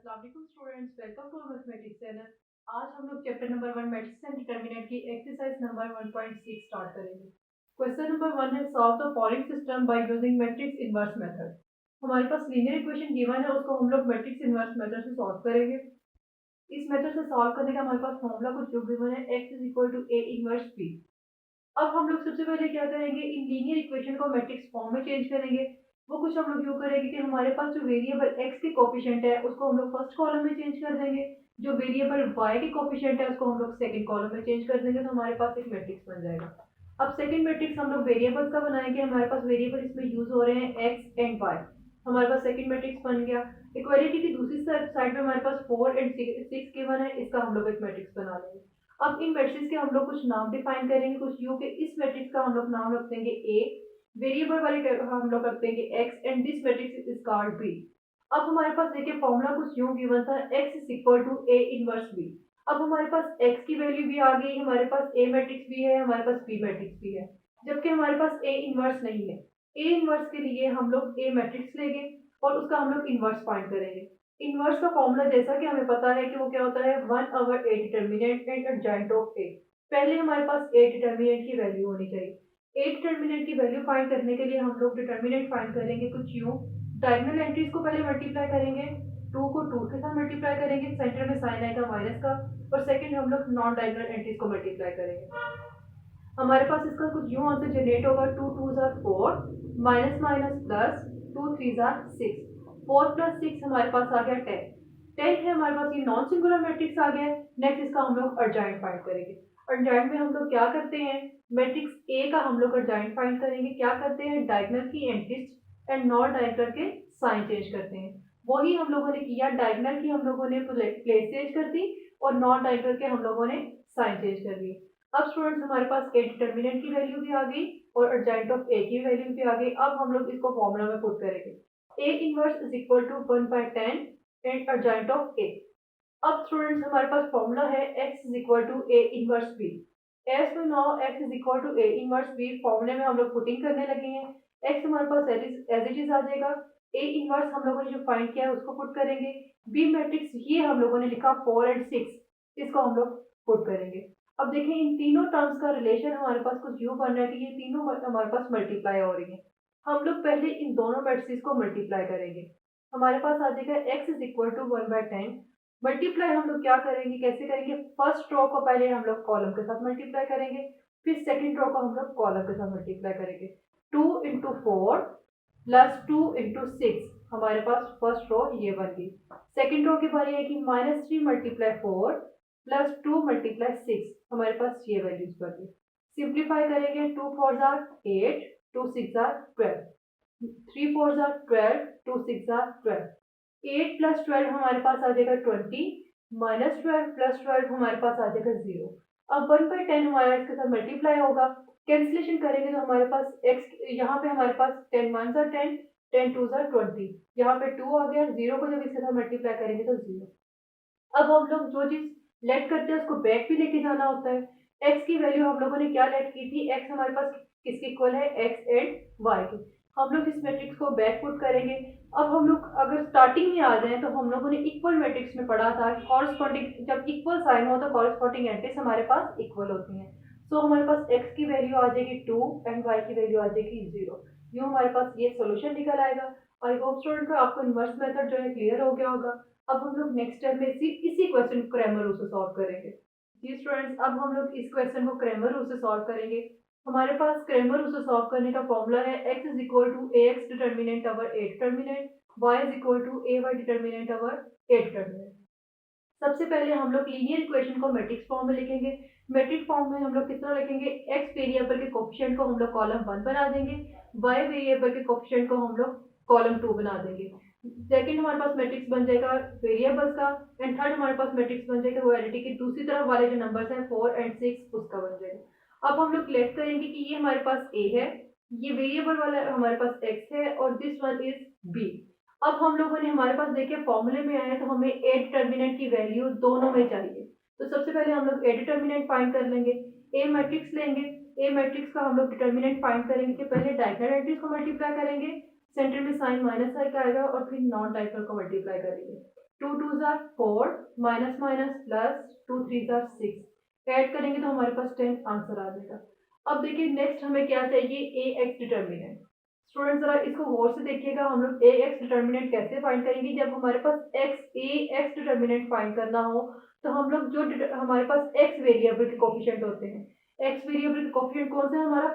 अस्सलाम वालेकुम students, welcome to mathematics channel. आज हम लोग chapter number 1 matrix and determinant की एक्सरसाइज नंबर 1.6 स्टार्ट करेंगे। क्वेश्चन नंबर 1 है solve the following system by using matrix inverse method. हमारे पास लीनियर इक्वेशन गिवन है, उसको हम लोग मैट्रिक्स इनवर्स मेथड से सॉल्व करेंगे। इस मेथड से सॉल्व करने का हमारे पास फॉर्मूला कुछ जो गिवन है x is equal to a inverse b। अब हम लोग सबसे पहले क्या करेंगे, इन लीनियर इक्वेशन को मैट्रिक्स फॉर्म में चेंज करेंगे। वो कुछ हम लोग यूँ करेंगे कि हमारे पास जो वेरिएबल x के कोफिशिएंट है उसको हम लोग फर्स्ट कॉलम में चेंज कर देंगे, जो वेरिएबल y के कोफिशिएंट है उसको हम लोग सेकंड कॉलम में चेंज कर देंगे, तो हमारे पास एक मैट्रिक्स बन जाएगा। अब सेकंड मैट्रिक्स हम लोग वेरिएबल्स का बनाएंगे। हमारे पास वेरिएबल इसमें यूज हो रहे हैं x एंड y। हमारे पास सेकंड मैट्रिक्स बन गया। इक्वालिटी की दूसरी साइड में हमारे पास 4 एंड 6 गिवन है, इसका हम लोग एक मैट्रिक्स बना लेंगे। अब इन मैट्रिक्स के हम लोग कुछ नाम डिफाइन करेंगे, कुछ यू के इस मैट्रिक्स का हम लोग नाम रख देंगे ए, वेरिएबल वाले हम लोग रख देंगे X and this matrix is called B. अब हमारे पास देखिए फॉर्मूला कुछ यूं गिवन था, x is equal to a inverse b। अब हमारे पास x की वैल्यू भी आ गई, हमारे पास a मैट्रिक्स भी है, हमारे पास b मैट्रिक्स भी है, जबकि हमारे पास a इनवर्स नहीं है। a इनवर्स के लिए हम लोग a मैट्रिक्स लेंगे और उसका हम लोग इनवर्स फाइंड करेंगे। इनवर्स का फॉर्मूला जैसा कि हमें पता है कि वो क्या होता है, 1 a determinant and adjoint of a। पहले हमारे पास a डिटर्मिनेंट की वैल्यू होनी चाहिए। a डिटर्मिनेंट की वैल्यू फाइंड करने के लिए हम लोग डिटर्मिनेंट फाइंड करेंगे कुछ यूं, डायगोनल एंट्रीज को पहले मल्टीप्लाई करेंगे, 2 को 2 के साथ मल्टीप्लाई करेंगे, सेंटर में साइन आएगा माइनस का, और सेकंड हम लोग नॉन डायगोनल एंट्रीज को मल्टीप्लाई करेंगे। हमारे पास इसका कुछ यूं आंसर जनरेट होगा, 2 2 jar 4, minus minus plus, 2 3 jar 6, 4 plus 6 हमारे पास आ गया 10। 10 है हमारे पास, ये नॉन सिंगुलर मैट्रिक्स आ गया। नेक्स्ट इसका हम लोग अर्जाइंट फाइंड करेंगे। अर्जाइंट में हम लोग क्या करते हैं, मैट्रिक्स ए का हम लोग अर्जाइंट फाइंड करेंगे। क्या करते हैं, डायगोनल की एंट्रीज एंड नॉन डायगोनल के साइन चेंज करते हैं। वही हम लोगों ने किया, डायगोनल की हम लोगों ने प्लेस चेंज कर दी और नॉन डायगोनल के हम लोगों ने साइन चेंज कर दिए। अब स्टूडेंट्स हमारे पास ए डिटर्मिनेंट की वैल्यू भी आ गई और अर्जाइंट ऑफ ए की वैल्यू भी आ गई। अब हम लोग इसको फॉर्मूला में पुट करेंगे। ए inverse is equal to 1/10 and adjoint of a. अब स्टूडेंट्स हमारे पास फॉर्मूला है x is equal to a inverse b। As we know x is equal to a inverse b, फॉर्मूले में हम लोग पुटिंग करने लगे हैं। x हमारे पास एज इट इज आ जाएगा, a इनवर्स हम लोगों ने जो फाइंड किया है उसको पुट करेंगे, b मैट्रिक्स ये हम लोगों ने लिखा 4 एंड 6, इसको हम लोग पुट करेंगे। अब देखिए इन तीनों टर्म्स का रिलेशन हमारे पास कुछ यूं बन रहा है कि ये तीनों हमारे पास मल्टीप्लाई हो रही है। हम लोग पहले इन दोनों मैट्रिक्स को मल्टीप्लाई करेंगे। हमारे पास आ जाएगा x is equal to 1/10। Multiply हम लोग क्या करेंगे, कैसे करेंगे, फर्स्ट रो को पहले हम लोग कॉलम के साथ मल्टीप्लाई करेंगे, फिर सेकंड रो को हम लोग कॉलम के साथ मल्टीप्लाई करेंगे। 2 इंटू 4 प्लस 2 इंटू 6, हमारे पास फर्स्ट रो ये बन गई। सेकंड रो की बारी है कि -3 मल्टीप्लाई 4 प्लस 2 मल्टीप्लाई 6, हमारे पास ये वैल्यूज बन गई। सिंप्लीफाई करेंगे, 2 4 jar 8, 2 6 jar 12, 3 4 jar 12, 2 6 jar 12, 8 plus 12 हमारे पास आ जाएगा 20, माइनस 12 प्लस 12 हमारे पास आ जाएगा 0। अब 1/10 हमारा इसके साथ मल्टीप्लाई होगा, कैंसिलेशन करेंगे तो हमारे पास x यहाँ पे हमारे पास 10 1 जार 10, 10 2 जार 20, यहाँ पे 2 आ गया, 0 को जब इसके साथ मल्टीप्लाई करेंगे तो 0। अब हम लोग जो चीज लेट करते हैं उसको बैक भी लेके जाना होता है। x की वैल्यू हम लोगों ने क्या लेट की थी, x हमारे पास किसके इक्वल है, x एंड y के। हम लोग इस मैट्रिक्स को बैक पुट करेंगे। अब हम लोग अगर स्टार्टिंग में आ जाए तो हम लोगों ने इक्वल मैट्रिक्स में पढ़ा था, कॉरस्पॉन्डिंग जब इक्वल साइन हो तो कॉरस्पॉन्डिंग एंट्रीज हमारे पास इक्वल होती हैं। सो हमारे पास x की वैल्यू आ जाएगी 2 एंड y की वैल्यू आ जाएगी 0। यूँ हमारे पास ये सोल्यूशन निकल आएगा। आई होप स्टूडेंट को आपको इन्वर्स मेथड जो है क्लियर हो गया होगा। अब हम लोग नेक्स्ट स्टेप में इसी क्वेश्चन को क्रैमर रूल से सॉल्व करेंगे। जी स्टूडेंट्स, अब हम लोग इस क्वेश्चन को क्रैमर रूल से सॉल्व करेंगे। हमारे पास क्रैमर रूल से सॉल्व करने का फॉर्मूला है x is equal to A x determinant our A determinant, y is equal to A Y determinant our A determinant. सबसे पहले हम लोग लीनियर इक्वेशन को मैट्रिक्स फॉर्म में लिखेंगे। मैट्रिक्स फॉर्म में हम लोग किस तरह लिखेंगे, x वेरिएबल के कोफिशिएंट को हम लोग कॉलम 1 बना देंगे, y वेरिएबल के कोफिशिएंट को हम लोग कॉलम 2 बना देंगे। सेकंड हमारे पास मैट्रिक्स बन जाएगा वेरिएबल्स का, एंड थर्ड हमारे पास मैट्रिक्स बन जाएगा वैलिडिटी के दूसरी तरफ वाले जो नंबर्स हैं 4 एंड 6 उसका बन जाएगा। अब हम लोग लेट करेंगे कि ये हमारे पास a है, ये वेरिएबल वाला हमारे पास x है और दिस वन इज b। अब हम लोगों ने हमारे पास देखिए फॉर्मूले में आया तो हमें ए डिटर्मिनेंट की वैल्यू दोनों में चाहिए। तो सबसे पहले हम लोग ए डिटर्मिनेंट फाइंड कर लेंगे, ए मैट्रिक्स लेंगे। ए मैट्रिक्स का हम लोग डिटर्मिनेंट फाइंड करेंगे कि पहले डायगोनल एंट्रीज को मल्टीप्लाई करेंगे, सेंटर में साइन माइनस आएगा और फिर नॉन डायगोनल को मल्टीप्लाई करेंगे। 2 2 jar 4 minus minus plus 2 3 jar 6 add करेंगे तो हमारे पास 10 आंसर आ जाएगा। अब देखिए नेक्स्ट हमें क्या चाहिए, ए एक्स डिटर्मिनेंट। स्टूडेंट जरा इसको गौर से देखिएगा, हम लोग ए एक्स डिटर्मिनेंट कैसे फाइंड करेंगे, जब हमारे पास एक्स ए एक्स डिटर्मिनेंट फाइंड करना हो तो हम लोग जो हमारे पास एक्स वेरिएबल के कोफिशिएंट होते हैं, एक्स वेरिएबल के कोफिशिएंट कौन सा है, हमारा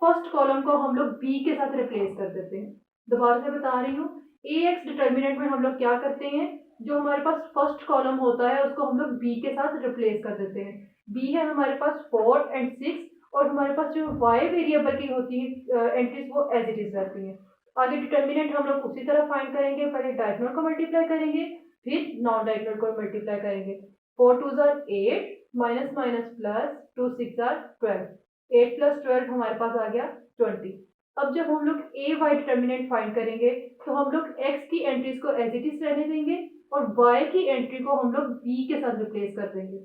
फर्स्ट कॉलम को हम लोग बी के साथ रिप्लेस कर देते हैं। दोबारा से बता रही हूँ, ए एक्स डिटर्मिनेंट में हम लोग क्या करते हैं, जो हमारे पास फर्स्ट कॉलम होता है उसको हम लोग बी के साथ रिप्लेस कर देते हैं। बी है हमारे पास 4 एंड 6, और हमारे पास जो वाई वेरिएबल की होती है एंट्रीज वो एज इट इज रहती हैं। आगे डिटर्मिनेंट हम लोग उसी तरह फाइंड करेंगे, पहले डायगोनल को मल्टीप्लाई करेंगे फिर नॉन डायगोनल को मल्टीप्लाई करेंगे। 4 2 jar 8 minus minus plus 2 6 jar 12, 8 plus 12 हमारे पास आ गया 20। अब जब हम लोग ए वाई डिटर्मिनेंट फाइंड करेंगे तो हम लोग एक्स की एंट्रीज को एज इट इज रहने देंगे और वाई की एंट्री को हम लोग बी के साथ रिप्लेस कर देंगे।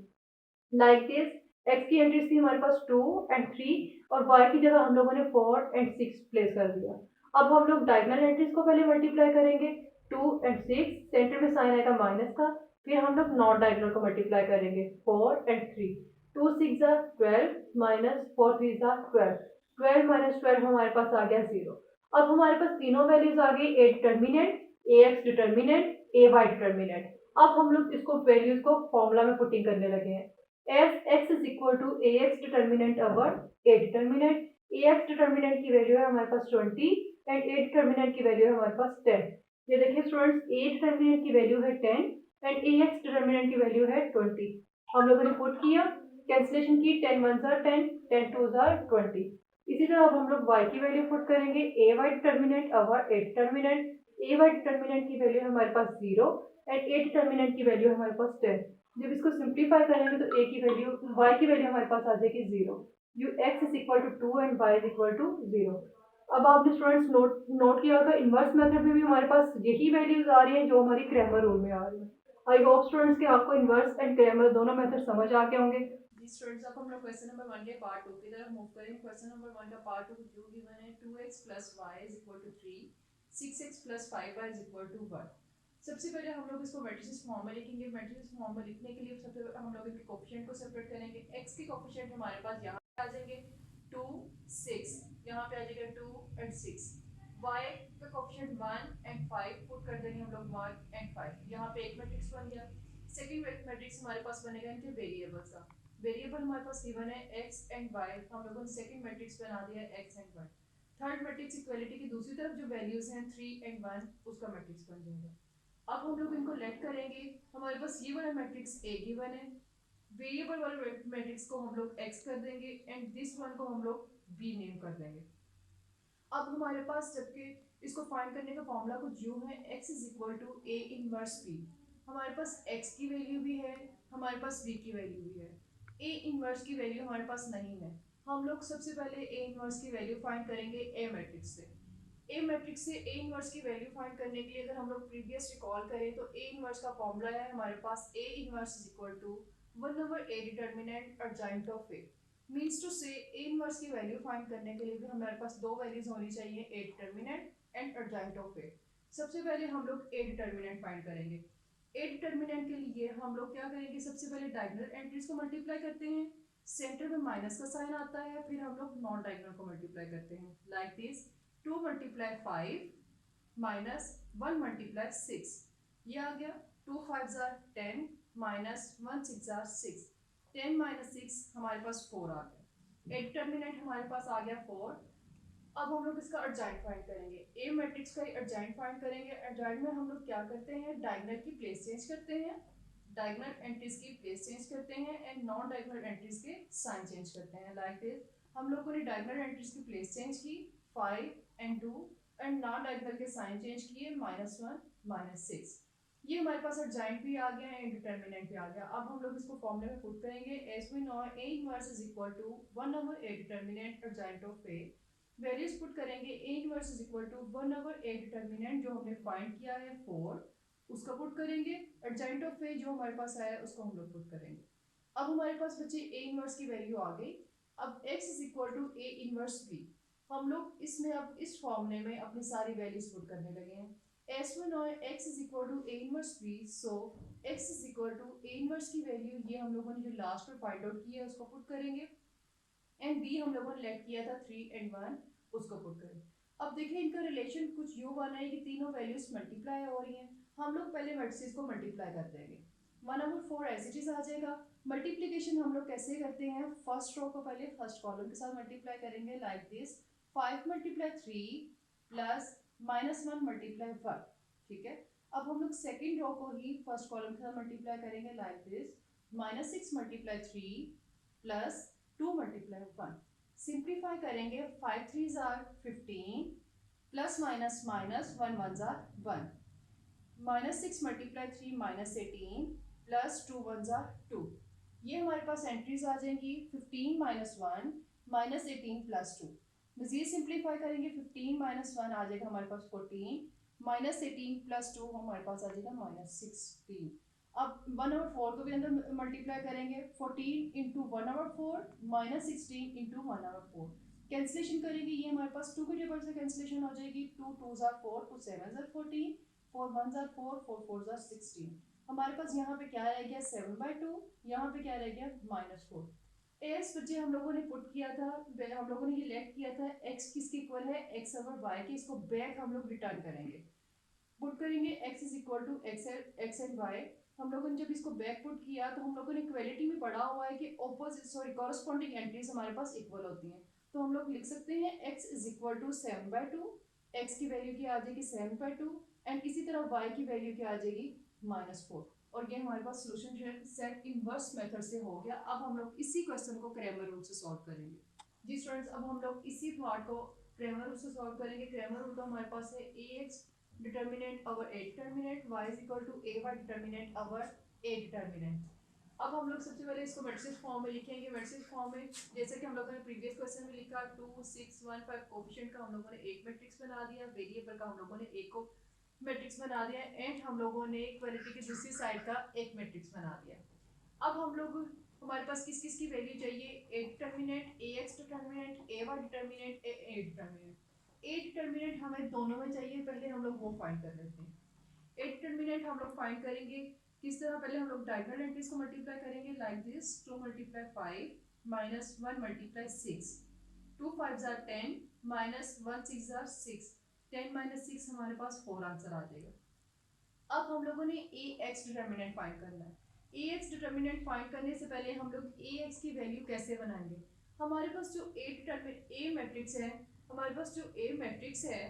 लाइक दिस, एक्स की एंट्रीज थी हमारे पास 2 एंड 3 और वाई की जगह हम लोगों ने 4 एंड 6 प्लेस कर दिया। अब हम लोग डायगोनल एंट्रीज को पहले मल्टीप्लाई करेंगे, 2 एंड 6, सेंटर में साइन आएगा माइनस का, फिर हम लोग नॉन डायगोनल को मल्टीप्लाई करेंगे 4 and 3, 2 6 jar 12 minus 4 3 jar 12, 12 minus 12 हमारे पास आ गया 0। अब हमारे पास तीनों वैल्यूज आ गई, A determinant, A x determinant, A Y determinant. अब हम लोग इसको वैल्यूज को फॉर्मूला में पुटिंग करने लगे हैं। F X is equal to A x determinant our A determinant. A x determinant की वैल्यू है हमारे पास 20 एंड ए डिटर्मिनेंट की वैल्यू है हमारे पास 10। ये देखिए स्टूडेंट्स, ए डिटर्मिनेंट की वैल्यू है 10 एंड ए एक्स डिटर्मिनेंट की वैल्यू है 20। हम लोगों ने पुट किया, कैंसिलेशन की, 10 1 जार 10, 10 2 जार 20। इसी तरह अब हम लोग y की वैल्यू पुट करेंगे, a Y determinant our A determinant. A Y determinant की वैल्यू हमारे पास 0 एंड ए डिटर्मिनेंट की वैल्यू हमारे पास 10। जब इसको सिंप्लीफाई करेंगे तो ए की वैल्यू, y की वैल्यू हमारे पास आ जाएगी 0। You X is equal to 2 and y is equal to 0। अब आपने स्टूडेंट्स नोट किया होगा, इन्वर्स मेथड में भी हमारे पास यही वैल्यूज आ रही हैं जो हमारी क्रैमर रूल में आ रही है। आई होप स्टूडेंट्स कि आपको इन्वर्स एंड क्रैमर दोनों मेथड समझ आ गए होंगे। जी स्टूडेंट्स, अब हम लोग क्वेश्चन नंबर 1 के पार्ट 2 की तरफ मूव करेंगे। क्वेश्चन नंबर 1 का पार्ट 2 जो गिवन है 2x plus Y is equal to 3, 6x plus 5y is equal to 1। सबसे पहले हम लोग इसको मैट्रिसेस फॉर्म में लिखेंगे। मैट्रिसेस फॉर्म में लिखने के लिए सबसे पहले हम लोग इनके कोफिशिएंट को सेपरेट करेंगे। x के कोफिशिएंट हमारे पास यहाँ पे आ जाएंगे 2 6, यहाँ पे आ जाएगा 2 एंड 6। y का कोफिशिएंट 1 एंड 5 पुट कर देंगे हम लोग 1 एंड 5। यहाँ पे एक मैट्रिक्स बन गया। सेकंड मैट्रिक्स हमारे पास बनेगा इनके वेरिएबल्स का। वेरिएबल हमारे पास गिवन है x एंड y, हम लोगों ने सेकंड मैट्रिक्स बना दिया है x and y। Third matrix equality की दूसरी तरफ जो वैल्यूज हैं 3 एंड 1, उसका मैट्रिक्स बन जाएगा। अब हम लोग इनको लेट करेंगे। हमारे पास ये वाला मैट्रिक्स a गिवन है, वेरिएबल वाले मैट्रिक्स को हम लोग x कर देंगे एंड दिस वन को हम लोग b नेम कर देंगे। अब हमारे पास जबकि इसको फाइंड करने का फॉर्मूला कुछ यूं है, x is equal to a inverse b। हमारे पास x की वैल्यू भी है, हमारे पास b की वैल्यू भी है। a इनवर्स की वैल्यू हमारे पास नहीं है। हम लोग सबसे पहले a इनवर्स की वैल्यू फाइंड करेंगे a मैट्रिक्स से। ए मैट्रिक्स से ए इनवर्स की वैल्यू फाइंड करने के लिए अगर हम लोग प्रीवियस रिकॉल करें तो ए इनवर्स का फॉर्मूला है हमारे पास a inverse is equal to 1 over A determinant adjoint of a. Means to say a inverse की वैल्यू फाइंड करने के लिए भी हमारे पास दो वैल्यूज होनी चाहिए, ए determinant and adjoint of a. सबसे पहले हम लोग ए डिटर्मिनेंट फाइंड करेंगे। ए डिटर्मिनेंट के लिए हम लोग क्या करेंगे, सबसे पहले डायगोनल एंट्रीज को मल्टीप्लाई करते हैं। सेंटर में माइनस का साइन आता है, फिर हम लोग नॉन डायगोनल को मल्टीप्लाई करते हैं। Like this, 2 multiply 5 minus 1 multiply 6, ये आ गया। 2 5 जार 10 माइनस 1 6 जार 6, 10 माइनस 6 हमारे पास 4 आ गया। ए डिटर्मिनेंट हमारे पास आ गया 4। अब हम लोग इसका एडजॉइंट फाइंड करेंगे। ए मैट्रिक्स का एडजॉइंट फाइंड करेंगे। एडजॉइंट में हम लोग क्या करते हैं, डायगोनल की प्लेस चेंज करते हैं, डायगोनल एंट्रीज की प्लेस चेंज करते हैं एंड नॉन डायगोनल एंट्रीज के साइन चेंज करते हैं। लाइक दिस, हम लोगों ने डायगोनल एंट्रीज की प्लेस चेंज की 5 एंड 2 एंड नॉन डायगोनल के साइन चेंज किए -1 -6। ये हमारे पास एडजॉइंट भी आ गया है, डिटर्मिनेंट भी आ गया। अब हम लोग इसको फॉर्मूले में पुट करेंगे। As we know a inverse is equal to 1 over A determinant adjoint of a. Values put करेंगे। ए inverse is equal to 1 over A determinant जो हमने फाइंड किया है 4, उसका पुट करेंगे। एडजॉइंट ऑफ ए जो हमारे पास आया उसको हम लोग पुट करेंगे। अब हमारे पास बच्चे ए इनवर्स की वैल्यू आ गई। अब x is equal to A inverse B. हम लोग इसमें अब इस फॉर्मूले में अपनी सारी वैल्यूज पुट करने लगे हैं। S1 और x is equal to a inverse b, so x is equal to a inverse की वैल्यू ये हम लोगों ने जो लास्ट में फाइंड आउट किया है उसको पुट करेंगे, एंड b हम लोगों ने लेट किया था 3 and 1, उसको पुट करेंगे। अब देखिए इनका रिलेशन कुछ यूँ बना है कि तीनों वैल्यूज मल्टीप्लाई हो रही हैं। हम लोग पहले मैट्रिसेस को मल्टीप्लाई कर देंगे, 1/4 एज इट इज आ जाएगा। मल्टीप्लिकेशन हम लोग कैसे करते हैं, फर्स्ट रो को पहले फर्स्ट कॉलम के साथ मल्टीप्लाई करेंगे like this, 5 multiply 3 plus -1 multiply 1, ठीक है। अब हम लोग सेकेंड रो को ही फर्स्ट कॉलम के साथ मल्टीप्लाई करेंगे like this, -6 multiply 3 plus 2 multiply 1। Simplify करेंगे, 5 3s are 15 plus minus minus 1 1s are 1, -6 multiply 3 -18 plus 2 1s are 2। ये हमारे पास एंट्रीज आ जाएंगी 15 -1 -18 प्लस 2। मजीद सिंप्लीफाई करेंगे, 15 -1 आ जाएगा हमारे पास 14, -18 प्लस 2 हमारे पास आ जाएगा -16। अब 1/4 को भी अंदर मल्टीप्लाई करेंगे, 14 इंटू 1/4 -16 इंटू 1/4। कैंसिलेशन करेंगे, ये हमारे पास 2 के टेबल से कैंसिलेशन हो जाएगी, 2 2s are 4, 2 7s are 14, 4 1s are 4, 4 4s are 16। हमारे पास यहाँ पे क्या रह गया 7/2, यहाँ पे क्या रह गया -4। एस बच्चे हम लोगों ने पुट किया था, हम लोगों ने ये लेट किया था x किसके इक्वल है, x ओवर y के, इसको बैक हम लोग रिटर्न करेंगे, पुट करेंगे x is equal to x and y। हम लोगों ने जब इसको बैक पुट किया तो हम लोगों ने इक्वलिटी में पढ़ा हुआ है कि कॉरस्पॉन्डिंग एंट्रीज हमारे पास इक्वल होती हैं, तो हम लोग लिख सकते हैं x is equal to 7/2, x की वैल्यू क्या आ जाएगी 7/2, एंड इसी तरह y की वैल्यू क्या आ जाएगी -4। और ये हमारे पास सोल्यूशन जो है सेट इनवर्स मेथड से हो गया। अब हम लोग इसी क्वेश्चन को क्रैमर रूल से सॉल्व करेंगे। जी स्टूडेंट्स, अब हम लोग इसी पार्ट को क्रैमर रूल से सॉल्व करेंगे। क्रैमर रूल का हमारे पास है ax determinant over a determinant, y is equal to ay determinant over a determinant. अब हम लोग सबसे पहले इसको मैट्रिक्स फॉर्म में लिखेंगे। मैट्रिक्स फॉर्म में जैसे कि हम लोगों ने प्रीवियस क्वेश्चन में लिखा 2 6 1 5 कोफिशिएंट का हम लोगों ने एक मैट्रिक्स बना दिया, वेरिएबल का हम लोगों ने एक को मैट्रिक्स बना दिया, एंड हम लोगों ने इक्वालिटी की दूसरी साइड का एक मैट्रिक्स बना दिया। अब हम लोग हमारे पास किस किस की वैल्यू चाहिए, ए determinant, A x determinant, A Y determinant, A determinant. A determinant हमें दोनों में चाहिए, पहले हम लोग वो फाइंड कर लेते हैं। ए डिटर्मिनेंट हम लोग फाइंड करेंगे किस तरह, पहले हम लोग डायगोनल एंट्रीज को मल्टीप्लाई करेंगे like this, 2 multiply 5 -1 multiply 6, 2 5s are 10 -1 6s are 6, 10 - 6 हमारे पास 4 आंसर आ जाएगा। अब हम लोगों ने ए एक्स डिटर्मिनेंट फाइंड करना है। ए एक्स डिटर्मिनेंट फाइंड करने से पहले हम लोग ए एक्स की वैल्यू कैसे बनाएंगे, हमारे पास जो ए मैट्रिक्स है, हमारे पास जो ए मैट्रिक्स है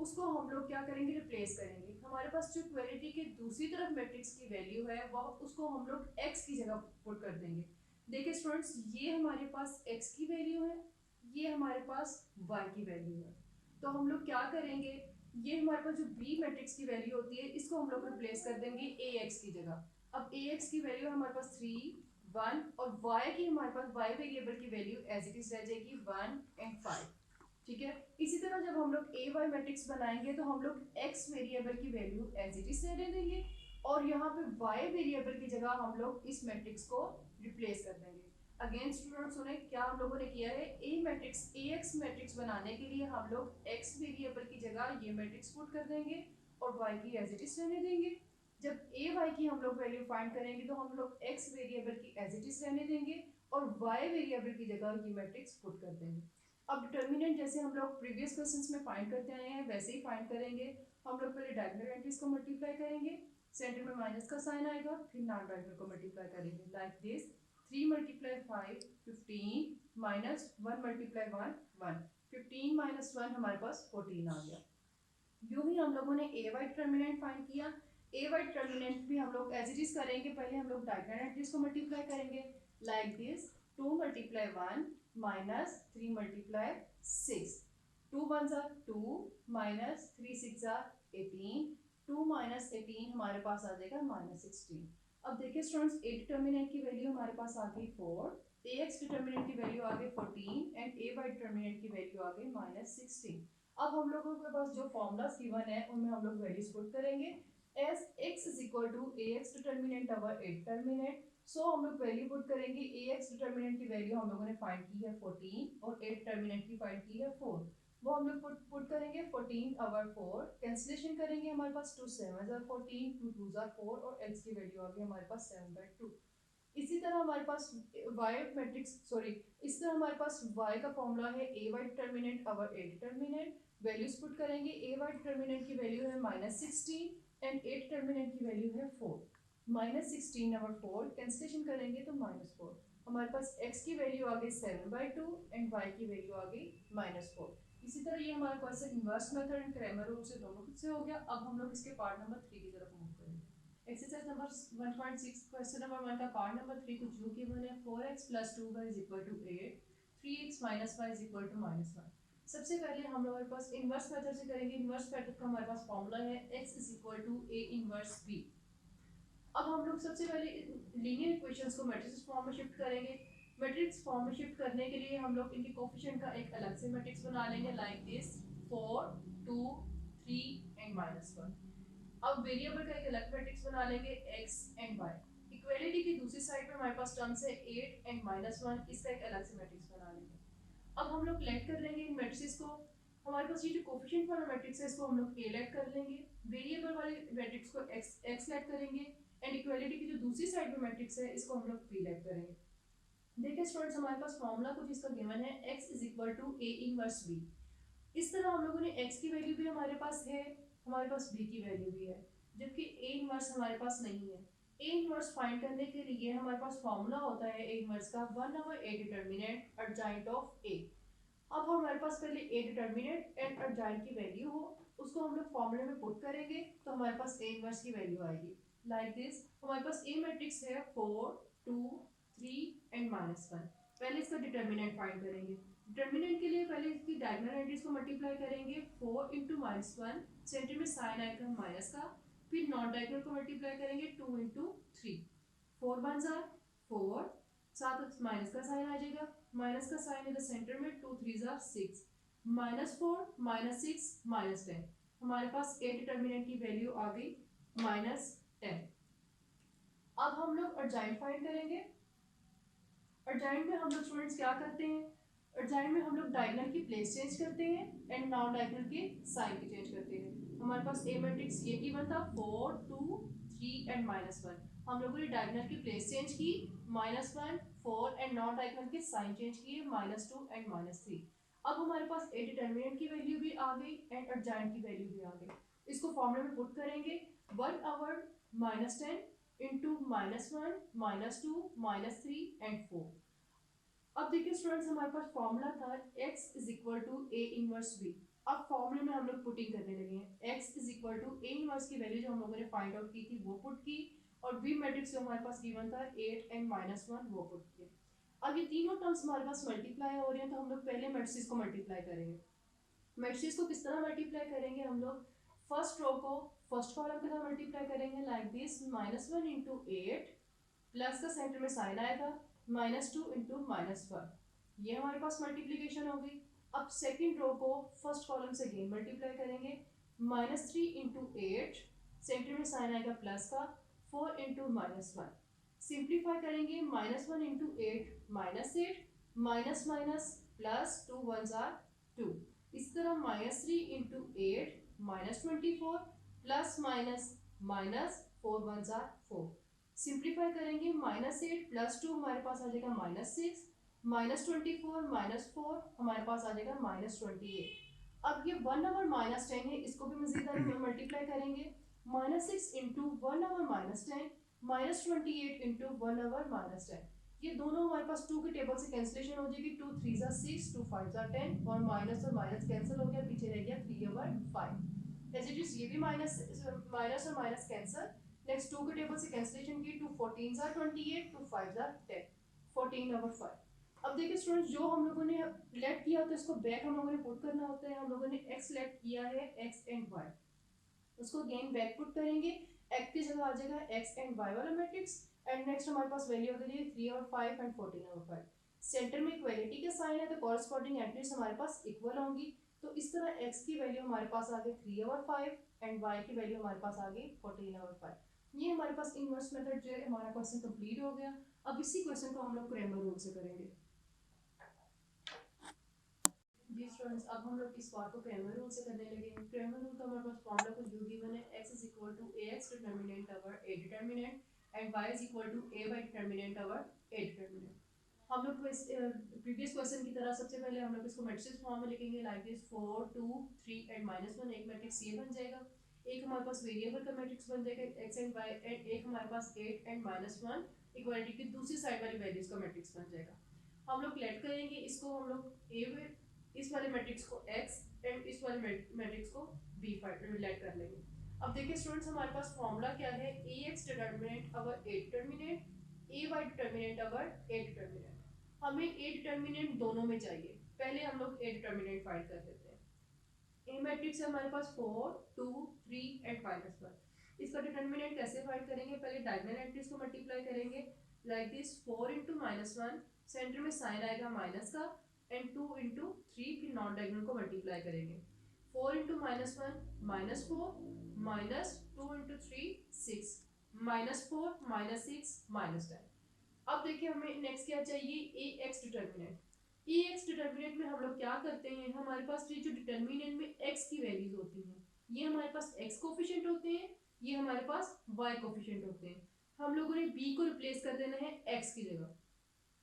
उसको हम लोग क्या करेंगे, रिप्लेस करेंगे। हमारे पास जो इक्वालिटी के दूसरी तरफ मैट्रिक्स की वैल्यू है वह उसको हम लोग एक्स की जगह पुट कर देंगे। देखिए स्टूडेंट्स, ये हमारे पास एक्स की वैल्यू है, ये हमारे पास वाई की वैल्यू है। तो हम लोग क्या करेंगे, ये हमारे पास जो बी मैट्रिक्स की वैल्यू होती है इसको हम लोग रिप्लेस कर देंगे ए एक्स की जगह। अब ए एक्स की वैल्यू हमारे पास 3 1, और वाई की हमारे पास वाई वेरिएबल की वैल्यू एज इट इज रह जाएगी 1 and 5, ठीक है। इसी तरह जब हम लोग ए वाई मैट्रिक्स बनाएंगे तो हम लोग एक्स वेरिएबल की वैल्यू एज इट इज रहने देंगे, और यहाँ पे वाई वेरिएबल की जगह हम लोग इस मैट्रिक्स को रिप्लेस कर देंगे। अगेन स्टूडेंट्स सुने, क्या हम लोगों ने किया है, ए एक्स मैट्रिक्स बनाने के लिए हम लोग एक्स वेरिएबल की जगह ये मैट्रिक्स पुट कर देंगे और वाई की एज इट इज रहने देंगे। जब ए वाई की हम लोग वैल्यू फाइंड करेंगे तो हम लोग एक्स वेरिएबल की एज इट इज रहने देंगे और वाई वेरिएबल की जगह ये मैट्रिक्स पुट कर देंगे। अब डिटर्मिनेंट जैसे हम लोग प्रीवियस क्वेश्चंस में फाइंड करते आए हैं वैसे ही फाइंड करेंगे। हम लोग पहले डायगोनल एंट्रीज को मल्टीप्लाई करेंगे, सेंटर में माइनस का साइन आएगा, फिर नॉन डायगोनल को मल्टीप्लाई करेंगे लाइक दिस, 3 मल्टीप्लाई 5 15 -1 मल्टीप्लाई 1 1, 15 - 1 हमारे पास 14 आ गया। यूं ही हम लोगों ने ए वाई डिटर्मिनेंट फाइंड किया। ए वाई डिटर्मिनेंट भी हम लोग एज इट इज करेंगे, पहले हम लोग डायगोनल एंट्रीज को मल्टीप्लाई करेंगे like this, 2 multiply 1 -3 multiply 6, 2 1s are 2 -3 6 are 18, 2 -18 हमारे पास आ जाएगा -16। अब देखिए स्टूडेंट्स, ए डिटर्मिनेंट की वैल्यू हमारे पास आ गई 4, ए एक्स डिटर्मिनेंट की वैल्यू आ गई 14, एंड ए वाई डिटर्मिनेंट की वैल्यू आ गई -16। अब हम लोगों के पास जो फॉर्मूलाज गिवन है उनमें हम लोग वैल्यूज पुट करेंगे as x is equal to A x determinant over A determinant. So हम लोग वैल्यू पुट करेंगे, ए एक्स डिटर्मिनेंट की वैल्यू हम लोगों ने फाइंड की है 14 और ए डिटर्मिनेंट की फाइंड की है 4। वो हम लोग पुट करेंगे 14 over 4, कैंसिलेशन करेंगे हमारे पास 2 7 are 14, 2 2 are 4 और x की वैल्यू आ गई हमारे पास 7/2। इसी तरह हमारे पास y मैट्रिक्स इस तरह हमारे पास y का फॉर्मूला है ay determinant over a determinant. Values put करेंगे, ay डिटर्मिनेंट की वैल्यू है -16 एंड a डिटर्मिनेंट की वैल्यू है 4। -16 over 4 कैंसिलेशन करेंगे तो -4। हमारे पास x की वैल्यू आ गई 7/2 एंड y की वैल्यू आ गई -4। इसी तरह ये हमारा question inverse method and Cramer rule से दोनों खुद से हो गया। अब हम लोग इसके पार्ट नंबर 3 की तरफ मूव करेंगे। एक्सरसाइज नंबर 1.6 क्वेश्चन नंबर 1 का पार्ट नंबर 3 कुछ जो गिवन है 4x + 2y = 8, 3x - y = -1। सबसे पहले हम लोग हमारे पास इन्वर्स मेथड से करेंगे। इन्वर्स मेथड का हमारे पास फॉर्मूला है x = a इन्वर्स b। अब हम लोग सबसे पहले लीनियर इक्वेशंस को मैट्रिक्स फॉर्म में शिफ्ट करेंगे। मैट्रिक्स फॉर्म में शिफ्ट करने के लिए हम लोग इनके कोफिशिएंट का एक अलग से मैट्रिक्स बना लेंगे लाइक दिस 4 2 3 एंड -1। अब वेरिएबल का एक अलग मैट्रिक्स बना लेंगे x एंड y। इक्वालिटी की दूसरी साइड पे हमारे पास टर्म्स है 8 एंड -1, इसका एक अलग से मैट्रिक्स बना लेंगे। अब हम लोग लेट कर लेंगे इन मैट्रिक्स को। हमारे पास ये जो कोफिशिएंट वाला मैट्रिक्स है इसको हम लोग a लेट कर लेंगे, वेरिएबल वाले मैट्रिक्स को x लेट करेंगे एंड इक्वालिटी की जो दूसरी साइड में मैट्रिक्स है इसको हम लोग p लेट करेंगे। देखिए स्टूडेंट्स हमारे पास फॉर्मूला कुछ इसका गिवन है x = a इनवर्स b। इस तरह हम लोगों ने x की वैल्यू भी हमारे पास है, हमारे पास b की वैल्यू भी है, जबकि a इनवर्स हमारे पास नहीं है। a इनवर्स फाइंड करने के लिए हमारे पास फॉर्मूला होता है a इनवर्स का 1/a determinant adjoint of a। अब हमारे पास पहले a डिटर्मिनेंट एंड एडजॉइंट की वैल्यू हो, उसको हम लोग फॉर्मूले में पुट करेंगे तो हमारे पास a इनवर्स की वैल्यू आएगी लाइक दिस। हमारे पास a मैट्रिक्स है 4 2 3 एंड -1। पहले इसका डिटर्मिनेंट फाइंड करेंगे। डिटर्मिनेंट के लिए पहले इसकी डायगोनल एंट्रीज को मल्टीप्लाई करेंगे। 4 × -1, सेंटर में साइन आएगा माइनस का, फिर नॉन डायगोनल को मल्टीप्लाई करेंगे 2 × 3, 4 1 जार 4, साथ माइनस का साइन आ जाएगा, माइनस का साइन इधर सेंटर में, 2 3 जार 6, -4 -6 -10। हमारे पास a डिटर्मिनेंट की वैल्यू आ गई -10। अब हम लोग एडजॉइंट फाइंड करेंगे। एडजॉइंट में हम लोग स्टूडेंट्स क्या करते हैं, एडजॉइंट में हम लोग डायगोनल की प्लेस चेंज करते हैं एंड नॉन डायगोनल के साइन की चेंज करते हैं। हमारे पास ए मैट्रिक्स ये गिवन था 4 2 3 एंड -1। हम लोगों ने डायगोनल की प्लेस चेंज की, -1 4 एंड नॉन डायगोनल के साइन चेंज किए, -2 एंड -3। अब हमारे पास ए डिटर्मिनेंट की वैल्यू भी आ गई एंड एडजॉइंट की वैल्यू भी आ गई। इसको फॉर्मूले में पुट करेंगे 1/10 into -1 -2 -3 and 4। अब देखिए स्टूडेंट्स हमारे पास फॉर्मूला था x = a इनवर्स b। अब फॉर्मूले में हम लोग पुटिंग करने लगे हैं। x = a इनवर्स की वैल्यू जो हम लोगों ने फाइंड आउट की थी वो पुट की, और b मैट्रिक्स जो हमारे पास गिवन था 8 एंड -1 वो पुट किए। अब ये तीनों टर्म्स हमारे पास मल्टीप्लाई हो रहे हैं तो हम लोग पहले मैट्रिक्स को मल्टीप्लाई करेंगे। मैट्रिक्स को किस तरह मल्टीप्लाई करेंगे, हम लोग फर्स्ट रो को फर्स्ट कॉलम के साथ मल्टीप्लाई करेंगे लाइक दिस, -1 × 8 प्लस का सेंटर में साइन आएगा, -2 × -1। ये हमारे पास मल्टीप्लिकेशन हो गई। अब सेकंड रो को फर्स्ट कॉलम से अगेन मल्टीप्लाई करेंगे, -3 × 8, सेंटर में साइन आएगा प्लस का, 4 × -1। सिंप्लीफाई करेंगे, -1 × 8 -8, minus minus plus 2 1s are 2। इस तरह -3 × 8 -24 plus minus minus 4 1s are 4। Simplify करेंगे, -8 प्लस 2 हमारे पास आ जाएगा -6, -24 -4 हमारे पास आ जाएगा -28। अब ये 1/10 है, इसको भी मजीद मल्टीप्लाई करेंगे, -6 × 1/10 -28 × 1/10। ये दोनों हमारे पास 2 के टेबल से कैंसिलेशन हो जाएगी, 2 3 ज़ा 6, 2 5 ज़ा 10 और माइनस कैंसिल हो गया, पीछे रह गया 3/5। एज इट इज ये भी माइनस और माइनस कैंसिल। नेक्स्ट 2 के टेबल से कैंसिलेशन की, 2 14 ज़ा 28, 2 5 ज़ा 10, 14/5। अब देखिए स्टूडेंट्स जो हम लोगों ने लेट किया तो इसको बैक हम लोगों ने पुट करना होता है। हम लोगों ने x लेट किया है, x एंड y, उसको अगेन बैक पुट करेंगे, x की जगह आ जाएगा x एंड y वाला मैट्रिक्स एंड नेक्स्ट हमारे पास वैल्यू आ गई 3/5 एंड 14/5। सेंटर में इक्वालिटी का साइन है तो कॉरस्पॉन्डिंग एंट्रीज हमारे पास इक्वल होंगी, तो इस तरह x की वैल्यू हमारे पास आ गई 3/5 एंड y की वैल्यू हमारे पास आ गई 14/5। ये हमारे पास इनवर्स मेथड जो है हमारा क्वेश्चन कंप्लीट हो गया। अब इसी क्वेश्चन को हम लोग क्रैमर रूल से करेंगे। जी स्टूडेंट्स, अब हम लोग इस पार्ट को क्रैमर रूल से करने लगे हैं। क्रैमर रूल का हमारे पास फॉर्मूला कुछ यूं गिवन है, x is equal to ax determinant over a determinant and y is equal to a by determinant over a determinant. हम लोग प्रीवियस क्वेश्चन की तरह सबसे पहले हम लोग इसको मैट्रिक्स फॉर्म में लिखेंगे लाइक दिस 4 2 3 एंड -1। एक मैट्रिक्स ये बन जाएगा, एक हमारे पास वेरिएबल का मैट्रिक्स बन जाएगा x एंड y, एंड एक हमारे पास 8 एंड -1 इक्वालिटी की दूसरी साइड वाली वैल्यूज का मैट्रिक्स बन जाएगा। हम लोग लेट करेंगे इसको, हम लोग a इस वाले मैट्रिक्स को x एंड इस वाले मैट्रिक्स को b लेट कर लेंगे। अब देखिए स्टूडेंट्स, हमारे पास फॉर्मूला क्या है, ax determinant over a determinant, ay determinant over a determinant. हमें a डिटर्मिनेंट दोनों में चाहिए। पहले हम लोग a डिटर्मिनेंट फाइंड कर लेते हैं। a मैट्रिक्स है हमारे पास 4 2 3 एंड -1। इसका डिटर्मिनेंट कैसे फाइंड करेंगे, पहले डायगोनल एंट्रीज को मल्टीप्लाई करेंगे लाइक दिस 4 इंटू -1, सेंटर में साइन आएगा माइनस का, एंड 2 इंटू 3 फिर नॉन डायगोनल को मल्टीप्लाई करेंगे। 4 इंटू -1 -4 -2 इंटू 3 6 -4 -6 -10। अब देखिए हमें नेक्स्ट क्या चाहिए, ए एक्स डिटर्मिनेंट। ए एक्स डिटर्मिनेंट में हम लोग क्या करते हैं, हमारे पास ये जो डिटर्मिनेंट में एक्स की वैल्यूज होती हैं, ये हमारे पास एक्स कोफिशिएंट होते हैं, ये हमारे पास वाई कोफिशिएंट होते हैं। हम लोगों ने बी को रिप्लेस कर देना है एक्स की जगह।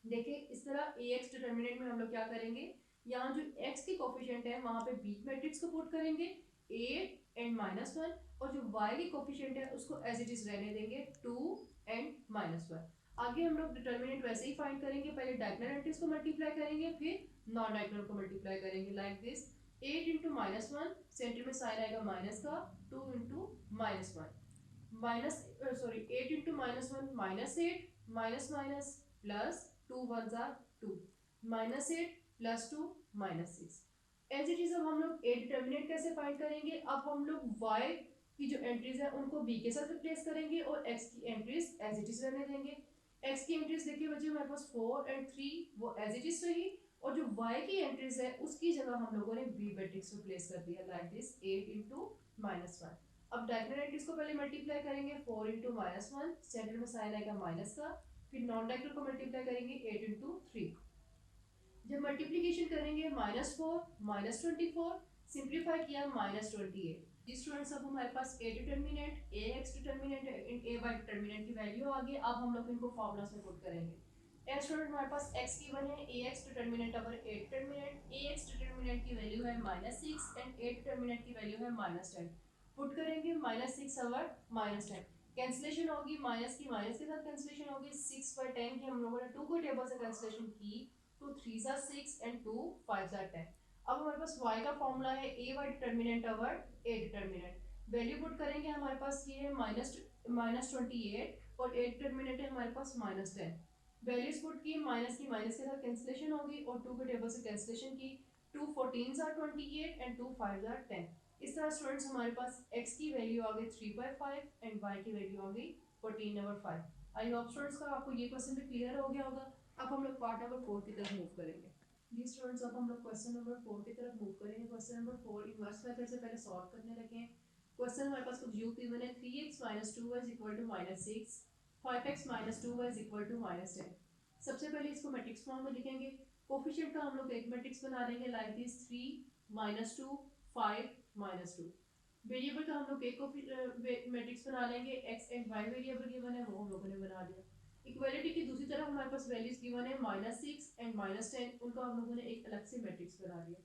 देखिए इस तरह ए एक्स डिटर्मिनेंट में हम लोग क्या करेंगे, यहाँ जो x की कोफिशिएंट है वहां पे b मैट्रिक्स को पुट करेंगे 8 एंड -1, और जो y की कोफिशिएंट है उसको एज इट इज रहने देंगे 2 एंड -1। आगे हम लोग डिटर्मिनेंट वैसे ही फाइंड करेंगे, पहले डायगोनल एंट्रीज को मल्टीप्लाई करेंगे फिर नॉन डायगोनल को मल्टीप्लाई करेंगे लाइक दिस 8 इंटू -1, सेंटर में साइन आएगा माइनस का, 2 into -1 8 into -1 -8 minus minus plus 2 1 2 -8 plus 2 -6। As it is अब हम लोग ए डिटर्मिनेंट कैसे फाइंड करेंगे, अब हम लोग y की जो एंट्रीज है उनको b के साथ रिप्लेस करेंगे और x की एंट्रीज एज इट इज रहने देंगे। x की एंट्रीज देखिए बच्चे हमारे पास 4 एंड 3 वो एज इट इज रही, और जो y की एंट्रीज है उसकी जगह हम लोगों ने b मैट्रिक्स रिप्लेस कर दिया लाइक दिस 8 इंटू -1। अब डायगोनल एंट्रीज को पहले मल्टीप्लाई करेंगे 4 इंटू -1, सेंटर में साइन आएगा माइनस का, फिर नॉन डायगोनल को मल्टीप्लाई करेंगे 8 इंटू 3। जब मल्टीप्लिकेशन करेंगे -4 -24, सिंप्लीफाई किया -28। स्टूडेंट्स अब हमारे पास a determinant A x determinant and a Y determinant की वैल्यू आ गई। अब हम लोग इनको फॉर्मूलास में पुट करेंगे। ए स्टूडेंट हमारे पास x गिवन है, A x determinant over A determinant, A x determinant की वैल्यू है -6 एंड ए डिटर्मिनेंट की वैल्यू है -10। पुट करेंगे -6 ओवर -10, कैंसिलेशन होगी, माइनस की माइनस के साथ कैंसिलेशन होगी, 6/10 की हम लोगों ने 2 को टेबल से कैंसिलेशन की, 2 3 6 एंड 2 5 10। अब हमारे पास y का फॉर्मूला है A Y determinant over A determinant. Value put करेंगे, हमारे पास ये है -28 और ए डिटर्मिनेंट है हमारे पास -10। वैल्यूज पुट की, माइनस की माइनस के साथ कैंसिलेशन होगी और 2 के टेबल से कैंसिलेशन की, 2 14 28 एंड 2 5 10। इस तरह स्टूडेंट्स हमारे पास x की वैल्यू आ गई 3/5 एंड y की वैल्यू आ गई 14/5। आई होप स्टूडेंट्स का आपको ये क्वेश्चन भी क्लियर हो गया होगा। अब हम लोग पार्ट नंबर 4 की तरफ मूव करेंगे। जी स्टूडेंट्स, अब हम लोग क्वेश्चन नंबर 4 की तरफ मूव करेंगे। क्वेश्चन नंबर 4 इनवर्स मेथड से पहले सॉल्व करने लगे हैं। क्वेश्चन हमारे पास कुछ यू गिवन है, 3x - 2y = -6, 5x - 2y = -10। सबसे पहले इसको मैट्रिक्स फॉर्म में लिखेंगे। कोफिशिएंट का हम लोग एक मैट्रिक्स बना लेंगे लाइक दिस 3 - 2 5 -2। वेरिएबल का हम लोग एक मैट्रिक्स बना लेंगे, x and y variable given है वो हम लोगों ने बना लिया। इक्वालिटी की दूसरी तरफ हमारे पास वैल्यूज गिवन है -6 एंड -10, उनका हम लोगों ने एक अलग से मैट्रिक्स बना लिया।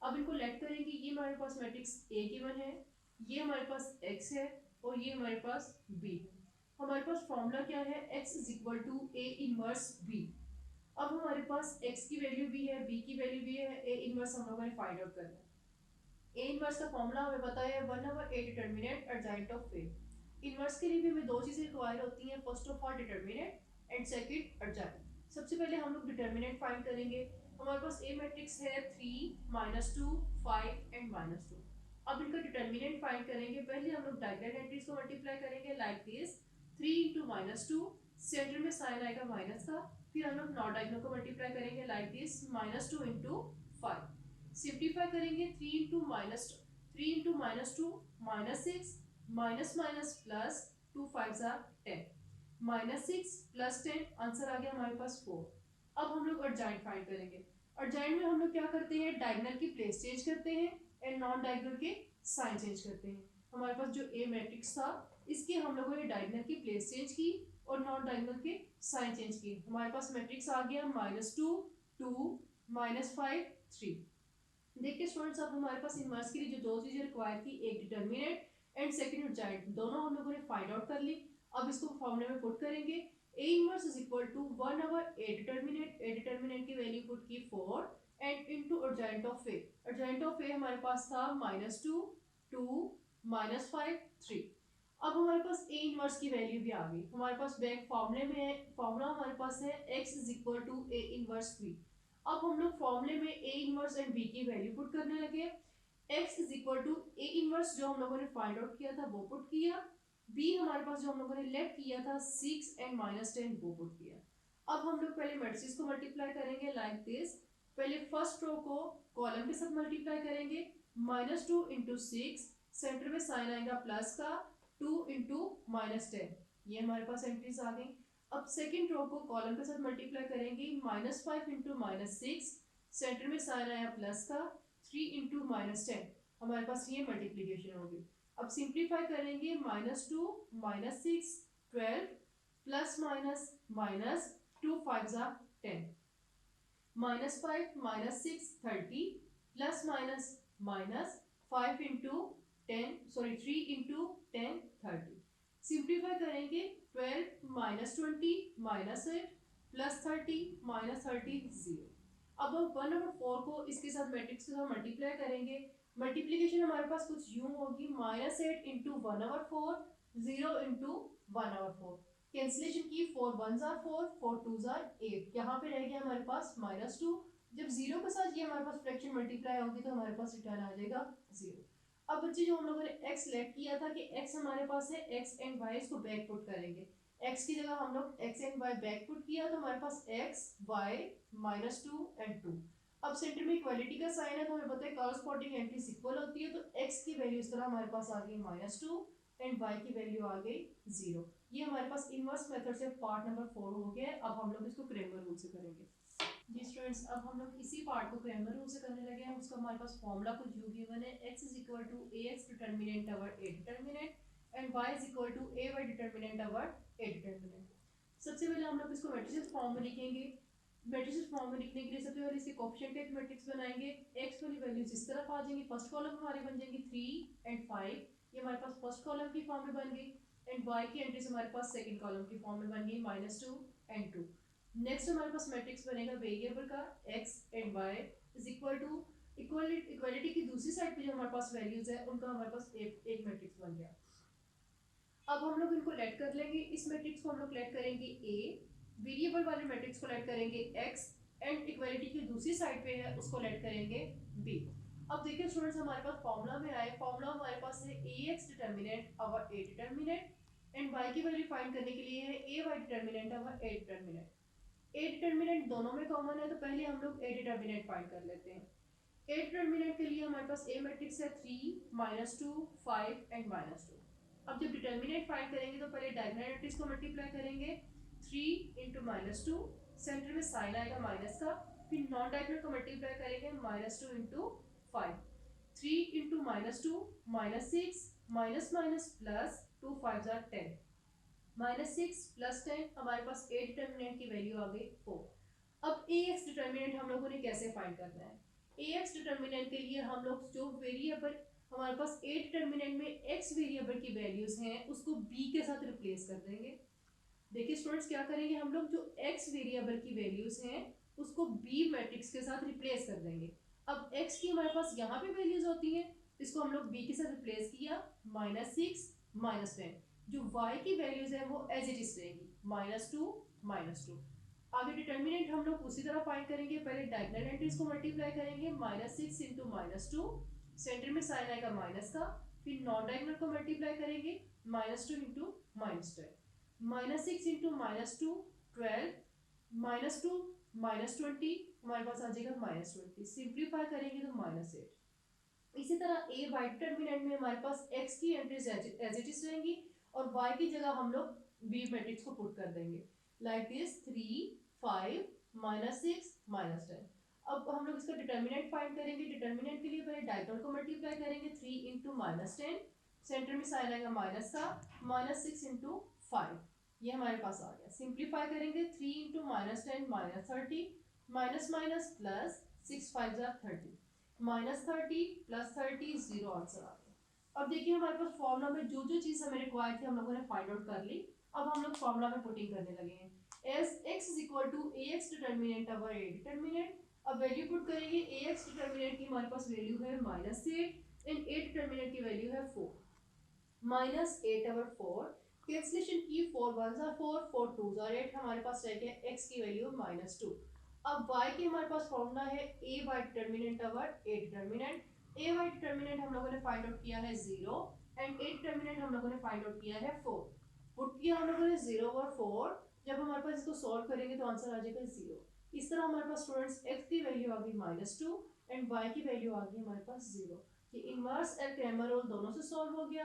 अब इनको लेट करेंगे, ये हमारे पास मैट्रिक्स A गिवन है, ये हमारे पास x है और ये हमारे पास B है। हमारे पास फॉर्मूला क्या है, x = A इनवर्स B। अब हमारे पास x की वैल्यू भी है, B की वैल्यू भी है, A इनवर्स हम लोगों ने फाइंड आउट करना है। A इनवर्स का फॉर्मूला हमें पता है 1/a determinant adjoint of A। Inverse के लिए भी हमें दो चीजें रिक्वायर होती हैं, first of all determinant and second adjoint. सबसे पहले हम लोग डिटर्मिनेंट फाइंड करेंगे। हमारे पास A मैट्रिक्स है 3 - 2 5 एंड -2। अब इनका डिटर्मिनेंट फाइंड करेंगे। पहले हम लोग डायगोनल एंट्रीज को मल्टीप्लाई करेंगे लाइक दिस 3 इंटू -2, सेंटर में साइन आएगा माइनस का, फिर हम लोग नॉन डायगोनल को मल्टीप्लाई करेंगे लाइक दिस -2 इंटू 5। सिंप्लीफाई करेंगे, 3 into -2 -6 minus minus plus 2 5 10, -6 + 10 answer आ गया हमारे पास 4। अब हम लोग एडजॉइंट फाइंड करेंगे। अर्जेंट में हम लोग क्या करते हैं, डायगोनल की प्लेस चेंज करते हैं एंड नॉन डायगोनल के साइन चेंज करते हैं। हमारे पास जो ए मैट्रिक्स था इसके हम लोगों ने डायगोनल की प्लेस चेंज की और नॉन डायगोनल के साइन चेंज किए। हमारे पास मैट्रिक्स आ गया -2 2 -5 3। देखिए स्टूडेंट्स, अब हमारे पास इनवर्स के लिए जो दो चीजें रिक्वायर थी, एक डिटर्मिनेंट एंड सेकंड अर्जेंट, दोनों हम लोगों ने फाइंड आउट कर ली। अब इसको फॉर्मूले में पुट करेंगे। ए inverse is equal to 1 over A determinant की वैल्यू पुट की 4 and into adjoint of A. Adjoint of A हमारे पास था -2 2 -5 3। अब हमारे पास ए इनवर्स की वैल्यू भी आ गई। हमारे पास बैक फॉर्मूले में है, फॉर्मूला हमारे पास है x is equal to A inverse B. अब हम लोग फॉर्मूले में ए इनवर्स एंड बी की वैल्यू पुट करने लगे। x is equal to A inverse जो हम लोगों ने फाइंड आउट किया था वो पुट किया, b हमारे पास जो हम लोगों ने लेट किया था 6 एंड -10 वो पुट किया। अब हम लोग पहले मैट्रिक्स को मल्टीप्लाई करेंगे लाइक दिस। पहले फर्स्ट रो को कॉलम के साथ मल्टीप्लाई करेंगे, -2 इंटू 6, सेंटर में साइन आएगा प्लस का, 2 इंटू -10, ये हमारे पास एंट्रीज आ गई। अब सेकंड रो को कॉलम के साथ मल्टीप्लाई करेंगे, -5 इंटू -6, सेंटर में साइन आया प्लस का, 3 इंटू -10, हमारे पास ये मल्टीप्लीकेशन होगी। अब सिंप्लीफाई करेंगे, -2 -6 12 प्लस माइनस माइनस 2 5 जा 10, -5 -6 30 plus minus minus 5 into 10 sorry 3 into 10 30। Simplify करेंगे, 12 -20 -8 प्लस 30 -30 0। अब हम 1/4 को इसके साथ मैट्रिक्स के साथ मल्टीप्लाई करेंगे। मल्टीप्लिकेशन हमारे पास कुछ यूं होगी, -8 इंटू 1/4 0 इंटू 1/4। कैंसिलेशन की, 4 1 जार 4 4 2 जार 8, यहाँ पे रह गया हमारे पास -2। जब जीरो के साथ ये हमारे पास फ्रैक्शन मल्टीप्लाई होगी तो हमारे पास रिटर्न आ जाएगा 0। अब बच्चे जो हम लोगों ने x लेट किया था कि x हमारे पास है, x एंड y इसको बैक पुट करेंगे। x की जगह हम लोग x and y back put किया तो हमारे पास x y -2 एंड 2। अब सेंटर में इक्वालिटी का साइन है तो हमें पता है कॉरस्पॉन्डिंग एंट्रीज इक्वल होती है, तो x की वैल्यू इस तरह हमारे पास आ गई -2 एंड y की वैल्यू आ गई 0। ये हमारे पास इनवर्स मेथड से पार्ट नंबर 4 हो गया है। अब हम लोग इसको क्रेमर रूल से करेंगे। जी स्टूडेंट्स, अब हम लोग इसी पार्ट को क्रेमर रूल से करने लगे हैं। उसका हमारे पास फॉर्मूला कुछ यू गिवन है, x is equal to ax determinant over a determinant and y is equal to ay determinant over a determinant. सबसे पहले हम लोग इसको मैट्रिसेस फॉर्म में लिखेंगे। मैट्रिसेस फॉर्म में लिखने के लिए सबसे पहले इसके कोएफिशिएंट का एक मैट्रिक्स बनाएंगे। x वाली वैल्यूज इस तरफ आ जाएंगी, फर्स्ट कॉलम हमारे बन जाएंगी 3 एंड 5, ये हमारे पास फर्स्ट कॉलम की फॉर्म में बन गई, एंड y की एंट्रीज हमारे पास सेकंड कॉलम की फॉर्म में बन गई -2 एंड 2। नेक्स्ट हमारे पास मैट्रिक्स बनेगा वेरिएबल का x and y is equal to equality की दूसरी साइड पे जो हमारे पास वैल्यूज है उनका हमारे पास एक मैट्रिक्स बन गया। अब हम लोग इनको लेट कर लेंगे। इस मैट्रिक्स को हम लोग लेट करेंगे a, वेरिएबल वाले मैट्रिक्स को लेट करेंगे x एंड इक्वालिटी की दूसरी साइड पे है उसको लेट करेंगे b। अब देखिए स्टूडेंट्स, हमारे पास फॉर्मूला में आए, फॉर्मूला हमारे पास है ax determinant over a determinant and y की वैल्यू फाइंड करने के लिए है ay determinant over a determinant. A determinant दोनों में कॉमन है तो पहले हम लोग ए डिटर्मिनेंट फाइंड कर लेते हैं। ए डिटर्मिनेंट के लिए हमारे पास ए मैट्रिक्स है 3 -2 5 एंड -2। अब जब डिटर्मिनेंट फाइंड करेंगे तो पहले डायगोनल एंट्रीज को मल्टीप्लाई करेंगे, 3 इंटू -2, सेंटर में साइन आएगा माइनस का, फिर नॉन डायगोनल को मल्टीप्लाई करेंगे -2 into 5, 3 into -2 -6 minus minus plus 2 5 jar 10, -6 plus 10, हमारे पास ए डिटर्मिनेंट की वैल्यू आ गई 4। अब ए एक्स डिटर्मिनेंट हम लोगों ने कैसे फाइंड करना है? ए एक्स डिटर्मिनेंट के लिए हम लोग जो वेरिएबल हमारे पास ए डिटर्मिनेंट में एक्स वेरिएबल की वैल्यूज हैं उसको बी के साथ रिप्लेस कर देंगे। देखिए स्टूडेंट्स, क्या करेंगे हम लोग, जो एक्स वेरिएबल की वैल्यूज हैं उसको बी मैट्रिक्स के साथ रिप्लेस कर देंगे। अब एक्स की हमारे पास यहाँ पे वैल्यूज होती हैं, इसको हम लोग बी के साथ रिप्लेस किया, -6 -10, जो y की वैल्यूज है वो एज इट इज रहेगी, -2 -2। आगे डिटर्मिनेंट हम लोग उसी तरह फाइंड करेंगे, पहले डायगोनल एंट्रीज को मल्टीप्लाई करेंगे, -6 इंटू -2, सेंटर में साइन आएगा माइनस का, फिर नॉन डायगोनल को मल्टीप्लाई करेंगे, -2 इंटू -12, -6 इंटू -2 12, -2 -20, हमारे पास आ जाएगा -20, सिंप्लीफाई करेंगे तो -8। इसी तरह ए वाई डिटर्मिनेंट में हमारे पास x की एंट्रीज एज इट इज रहेंगी और y की जगह हम लोग b मैट्रिक्स को पुट कर देंगे, लाइक दिस 3 5 -6 -10। अब हम लोग इसका डिटर्मिनेंट फाइंड करेंगे। डिटर्मिनेंट के लिए पहले डायगोनल को मल्टीप्लाई करेंगे, 3 इंटू -10, सेंटर में साइन आएगा माइनस का, -6 इंटू 5, ये हमारे पास आ गया। सिंप्लीफाई करेंगे, 3 into -10 -30, minus minus plus, 6 5 30, -30 plus 30, 0 answer आ गया। अब देखिए हमारे पास फॉर्मूला में जो जो चीज़ हमें रिक्वायर थी हम लोगों ने फाइंड आउट कर ली। अब हम लोग फॉर्मूला में पुटिंग करने लगे हैं। As x is equal to A x determinant our A determinant. अब वैल्यू पुट करेंगे, ए एक्स डिटर्मिनेंट की हमारे पास वैल्यू है -8 एंड ए डिटर्मिनेंट की वैल्यू है 4। -8 ओवर 4 कैंसिलेशन की, 4 1s are 4, 4 2s are 8, हमारे पास रह गया x की वैल्यू -2। अब y की हमारे पास फॉर्मूला है a y determinant over a determinant. a y determinant हम लोगों ने फाइंड आउट किया है 0 एंड a डिटर्मिनेंट हम लोगों ने फाइंड आउट किया है 4। पुट किया हम लोगों ने 0 ओवर 4, जब हमारे पास इसको सॉल्व करेंगे तो आंसर आ जाएगा 0। इस तरह हमारे पास स्टूडेंट्स x की वैल्यू आ गई -2 एंड y की वैल्यू आ गई हमारे पास 0। ये इनवर्स एंड क्रैमर रूल दोनों से सॉल्व हो गया।